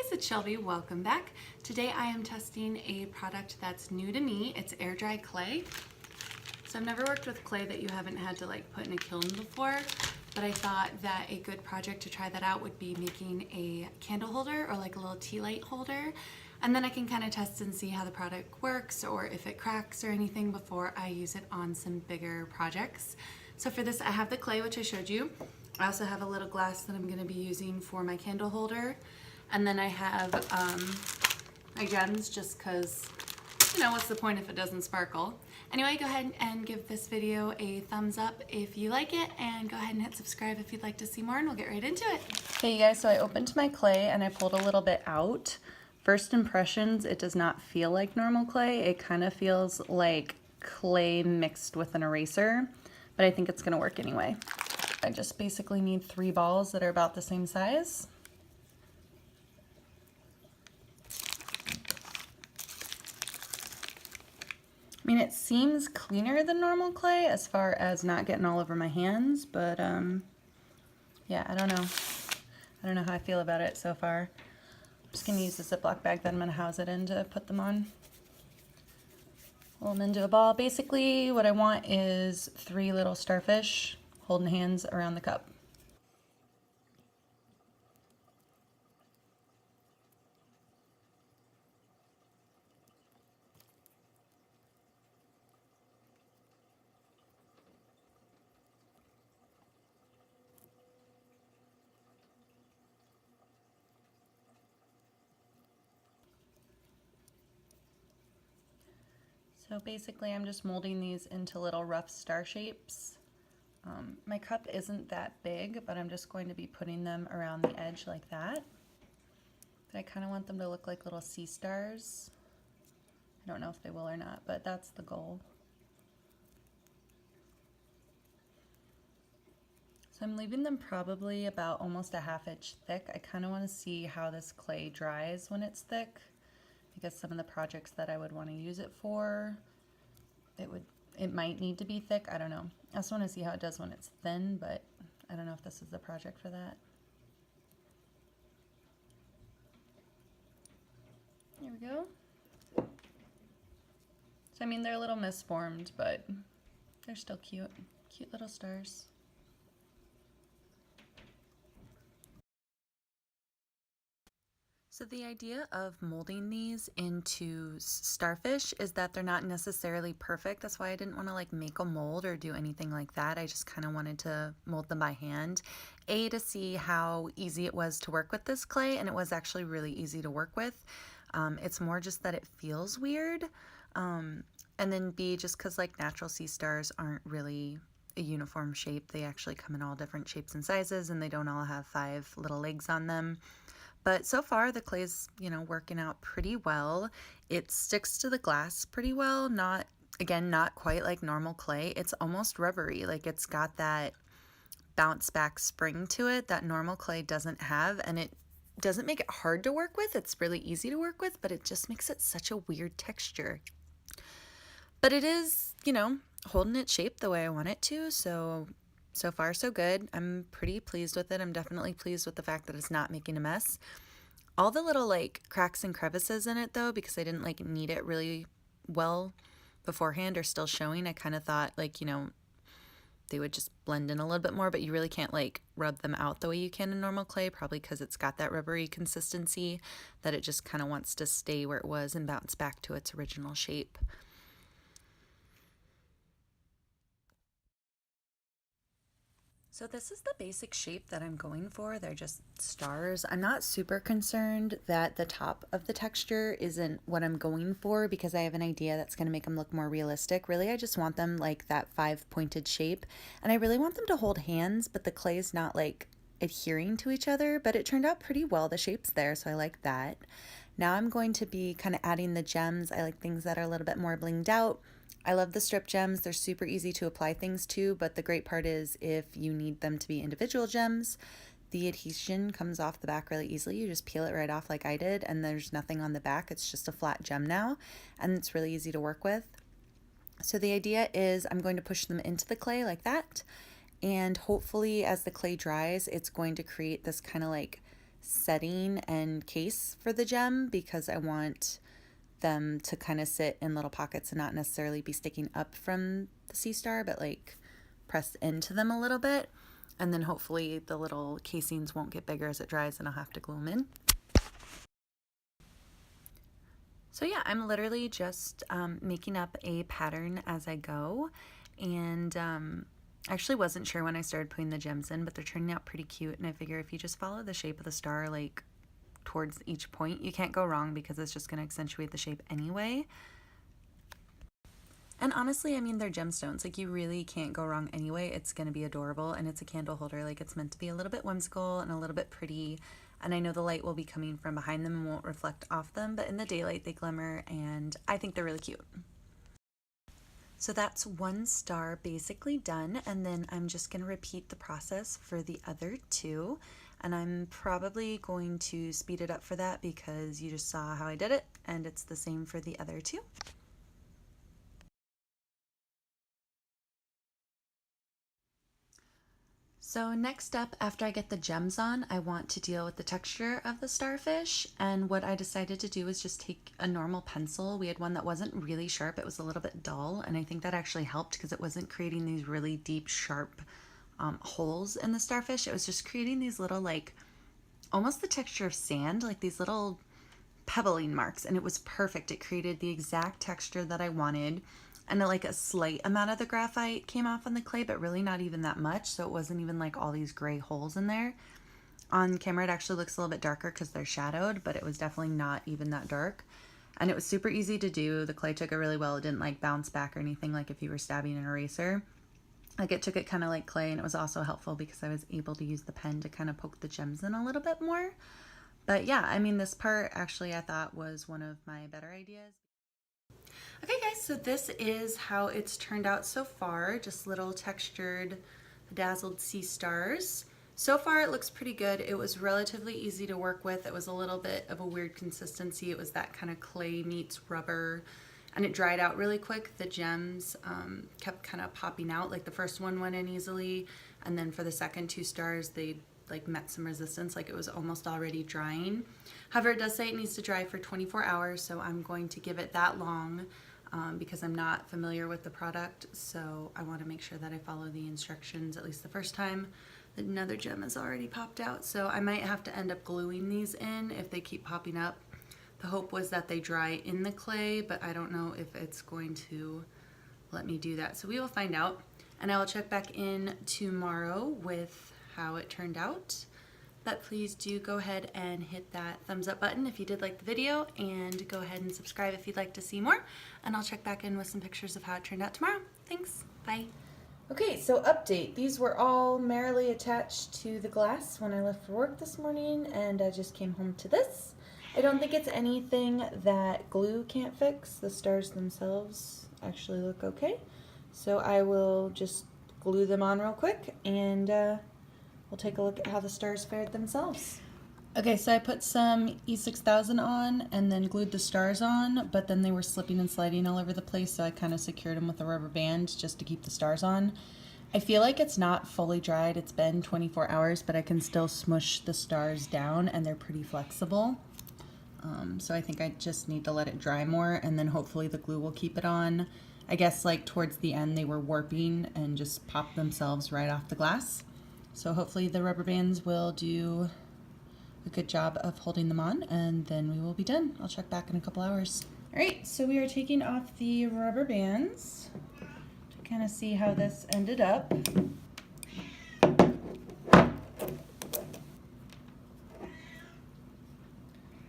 guys, it's Shelby. Welcome back. Today I am testing a product that's new to me. It's air dry clay. So I've never worked with clay that you haven't had to like put in a kiln before, but I thought that a good project to try that out would be making a candle holder or like a little tea light holder. And then I can kind of test and see how the product works or if it cracks or anything before I use it on some bigger projects. So for this I have the clay, which I showed you. I also have a little glass that I'm going to be using for my candle holder. And then I have my gems just because, you know, what's the point if it doesn't sparkle? Anyway, go ahead and give this video a thumbs up if you like it, and go ahead and hit subscribe if you'd like to see more, and we'll get right into it. Okay, you guys, so I opened my clay and I pulled a little bit out. First impressions, it does not feel like normal clay. It kind of feels like clay mixed with an eraser, but I think it's going to work anyway. I just basically need 3 balls that are about the same size. I mean, it seems cleaner than normal clay as far as not getting all over my hands, but yeah, I don't know. I don't know how I feel about it so far. I'm just gonna use the Ziploc bag that I'm gonna house it in to put them on. Roll them into a ball. Basically, what I want is 3 little starfish holding hands around the cup. So basically I'm just molding these into little rough star shapes. My cup isn't that big, but I'm just going to be putting them around the edge like that. But I kind of want them to look like little sea stars. I don't know if they will or not, but that's the goal. So I'm leaving them probably about almost a 1/2 inch thick. I kind of want to see how this clay dries when it's thick, because some of the projects that I would want to use it for, it might need to be thick. I don't know. I also want to see how it does when it's thin, but I don't know if this is the project for that. There we go. So I mean, they're a little misformed, but they're still cute. Cute little stars. So the idea of molding these into starfish is that they're not necessarily perfect. That's why I didn't want to like make a mold or do anything like that. I just kind of wanted to mold them by hand. To see how easy it was to work with this clay, and it was actually really easy to work with. It's more just that it feels weird. And then B, just because like natural sea stars aren't really a uniform shape. They actually come in all different shapes and sizes, and they don't all have 5 little legs on them. But so far the clay's, you know, working out pretty well. It sticks to the glass pretty well. Not quite like normal clay. It's almost rubbery. Like it's got that bounce back spring to it that normal clay doesn't have, and it doesn't make it hard to work with. It's really easy to work with, but it just makes it such a weird texture. But it is, you know, holding its shape the way I want it to, so far so good. I'm pretty pleased with it. I'm definitely pleased with the fact that it's not making a mess. All the little like cracks and crevices in it though, because I didn't like knead it really well beforehand, are still showing. I kind of thought like, you know, they would just blend in a little bit more, but you really can't like rub them out the way you can in normal clay, probably because it's got that rubbery consistency that it just kind of wants to stay where it was and bounce back to its original shape. So this is the basic shape that I'm going for. They're just stars. I'm not super concerned that the top of the texture isn't what I'm going for, because I have an idea that's going to make them look more realistic. Really, I just want them like that 5-pointed shape, and I really want them to hold hands, but the clay is not like adhering to each other, but it turned out pretty well. The shape's there, so I like that. Now I'm going to be kind of adding the gems. I like things that are a little bit more blinged out. I love the strip gems. They're super easy to apply things to, but the great part is if you need them to be individual gems, the adhesion comes off the back really easily. You just peel it right off like I did, and there's nothing on the back. It's just a flat gem now, and it's really easy to work with. So the idea is I'm going to push them into the clay like that, and hopefully as the clay dries, it's going to create this kind of like setting and case for the gem because I want them to kind of sit in little pockets and not necessarily be sticking up from the sea star, but like press into them a little bit. And then hopefully the little casings won't get bigger as it dries and I'll have to glue them in. So yeah, I'm literally just making up a pattern as I go. And I actually wasn't sure when I started putting the gems in, but they're turning out pretty cute. And I figure if you just follow the shape of the star, like towards each point, you can't go wrong because it's just going to accentuate the shape anyway. And honestly, I mean, they're gemstones. Like, you really can't go wrong anyway. It's going to be adorable, and it's a candle holder. Like, it's meant to be a little bit whimsical and a little bit pretty. And I know the light will be coming from behind them and won't reflect off them, but in the daylight they glimmer, and I think they're really cute. So that's one star basically done, and then I'm just going to repeat the process for the other two. And I'm probably going to speed it up for that because you just saw how I did it, and it's the same for the other two. So next up, after I get the gems on, I want to deal with the texture of the starfish. And what I decided to do was just take a normal pencil. We had one that wasn't really sharp, it was a little bit dull. And I think that actually helped because it wasn't creating these really deep, sharp holes in the starfish. It was just creating these little, like, almost the texture of sand, like these little pebbling marks. And it was perfect. It created the exact texture that I wanted. And like a slight amount of the graphite came off on the clay, but really not even that much. So it wasn't even like all these gray holes in there. On camera, it actually looks a little bit darker because they're shadowed, but it was definitely not even that dark. And it was super easy to do. The clay took it really well. It didn't like bounce back or anything like if you were stabbing an eraser. Like, it took it kind of like clay, and it was also helpful because I was able to use the pen to kind of poke the gems in a little bit more. But yeah, I mean, this part actually I thought was one of my better ideas. Okay guys, so this is how it's turned out so far. Just little textured, dazzled sea stars. So far it looks pretty good. It was relatively easy to work with. It was a little bit of a weird consistency. It was that kind of clay meets rubber, and it dried out really quick. The gems kept kind of popping out. Like, the first one went in easily, and then for the second two stars, they like met some resistance, like it was almost already drying. However, it does say it needs to dry for 24 hours, so I'm going to give it that long because I'm not familiar with the product, so I want to make sure that I follow the instructions at least the first time. Another gem has already popped out, so I might have to end up gluing these in if they keep popping up. The hope was that they dry in the clay, but I don't know if it's going to let me do that, so we will find out. And I will check back in tomorrow with how it turned out. But please do go ahead and hit that thumbs up button if you did like the video, and go ahead and subscribe if you'd like to see more, and I'll check back in with some pictures of how it turned out tomorrow. Thanks, bye. Okay, so update. These were all merrily attached to the glass when I left for work this morning, and I just came home to this. I don't think it's anything that glue can't fix. The stars themselves actually look okay. So I will just glue them on real quick, and we'll take a look at how the stars fared themselves. Okay, so I put some E6000 on and then glued the stars on, but then they were slipping and sliding all over the place, so I kind of secured them with a rubber band just to keep the stars on. I feel like it's not fully dried. It's been 24 hours, but I can still smush the stars down, and they're pretty flexible. So I think I just need to let it dry more, and then hopefully the glue will keep it on. I guess like towards the end they were warping and just popped themselves right off the glass. So hopefully the rubber bands will do a good job of holding them on, and then we will be done. I'll check back in a couple hours. All right, so we are taking off the rubber bands to kind of see how this ended up.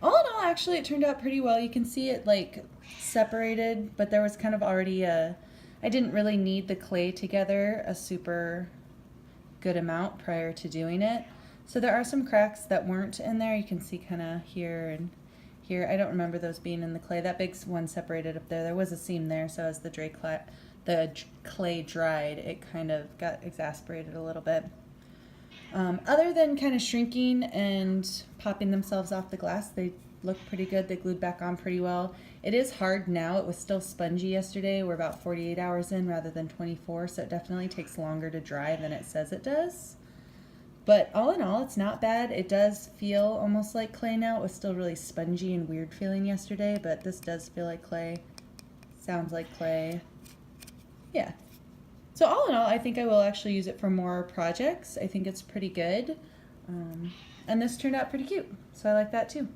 All in all, actually, it turned out pretty well. You can see it like separated, but there was kind of already I didn't really need the clay together a super good amount prior to doing it. So there are some cracks that weren't in there. You can see kind of here and here. I don't remember those being in the clay. That big one separated up there. There was a seam there, so as the clay dried, it kind of got exasperated a little bit. Other than kind of shrinking and popping themselves off the glass, they look pretty good. They glued back on pretty well. It is hard now. It was still spongy yesterday. We're about 48 hours in rather than 24, so it definitely takes longer to dry than it says it does. But all in all, it's not bad. It does feel almost like clay now. It was still really spongy and weird feeling yesterday, but this does feel like clay. Sounds like clay. Yeah. So all in all, I think I will actually use it for more projects. I think it's pretty good. And this turned out pretty cute, so I like that too.